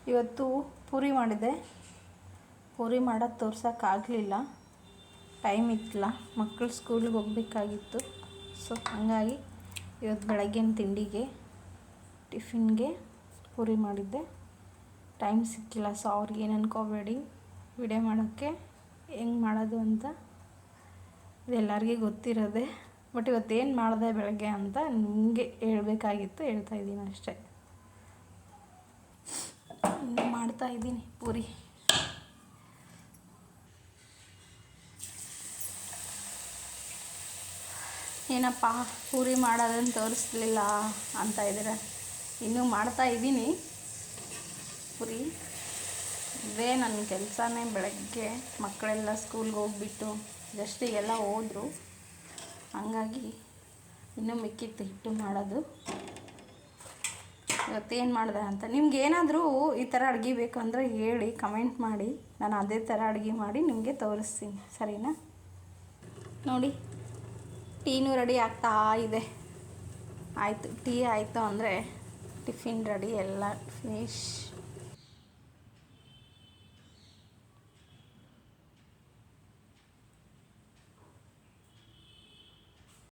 ಇವತ್ತು ಪೂರಿ ಮಾಡಿದೆ. ಪೂರಿ ಮಾಡೋದು ತೋರ್ಸೋಕ್ಕಾಗಲಿಲ್ಲ, ಟೈಮ್ ಇತ್ತಿಲ್ಲ, ಮಕ್ಕಳು ಸ್ಕೂಲಿಗೆ ಹೋಗಬೇಕಾಗಿತ್ತು. ಸೊ ಹಾಗಾಗಿ ಇವತ್ತು ಬೆಳಗ್ಗಿನ ತಿಂಡಿಗೆ ಟಿಫಿನ್ಗೆ ಪೂರಿ ಮಾಡಿದ್ದೆ. ಟೈಮ್ ಸಿಕ್ಕಿಲ್ಲ, ಸೊ ಅವ್ರಿಗೆ ಏನು ಅನ್ಕೋಬೇಡಿ, ವಿಡಿಯೋ ಮಾಡೋಕ್ಕೆ ಹೆಂಗೆ ಮಾಡೋದು ಅಂತ ಇದೆಲ್ಲರಿಗೂ ಗೊತ್ತಿರೋದೆ. ಬಟ್ ಇವತ್ತೇನು ಮಾಡಿದೆ ಬೆಳಗ್ಗೆ ಅಂತ ನಿಮಗೆ ಹೇಳಬೇಕಾಗಿತ್ತು, ಹೇಳ್ತಾಯಿದ್ದೀನಿ ಅಷ್ಟೇ. ಇನ್ನು ಮಾಡ್ತಾಯಿದ್ದೀನಿ ಪೂರಿ. ಏನಪ್ಪ ಪೂರಿ ಮಾಡೋದನ್ನು ತೋರಿಸ್ಲಿಲ್ಲ ಅಂತ ಇದ್ದೀರ. ಇನ್ನೂ ಮಾಡ್ತಾಯಿದ್ದೀನಿ ಪೂರಿ. ಇದೇ ನನ್ನ ಕೆಲಸನೇ. ಬೆಳಗ್ಗೆ ಮಕ್ಕಳೆಲ್ಲ ಸ್ಕೂಲ್ಗೆ ಹೋಗ್ಬಿಟ್ಟು ಜಸ್ಟಿಗೆಲ್ಲ ಹೋದರು, ಹಂಗಾಗಿ ಇನ್ನೂ ಮಿಕ್ಕಿತ್ತು ಹಿಟ್ಟು ಮಾಡೋದು. ಇವತ್ತೇನು ಮಾಡಿದೆ ಅಂತ ನಿಮ್ಗೆ ಏನಾದರೂ ಈ ಥರ ಅಡುಗೆ ಬೇಕು ಅಂದರೆ ಹೇಳಿ, ಕಮೆಂಟ್ ಮಾಡಿ. ನಾನು ಅದೇ ಥರ ಅಡುಗೆ ಮಾಡಿ ನಿಮಗೆ ತೋರಿಸ್ತೀನಿ, ಸರಿನಾ? ನೋಡಿ, ಟೀನೂ ರೆಡಿ ಆಗ್ತಾ ಇದೆ. ಆಯಿತು, ಟೀ ಆಯಿತು ಅಂದರೆ ಟಿಫಿನ್ ರೆಡಿ, ಎಲ್ಲ ಫಿನಿಶ್.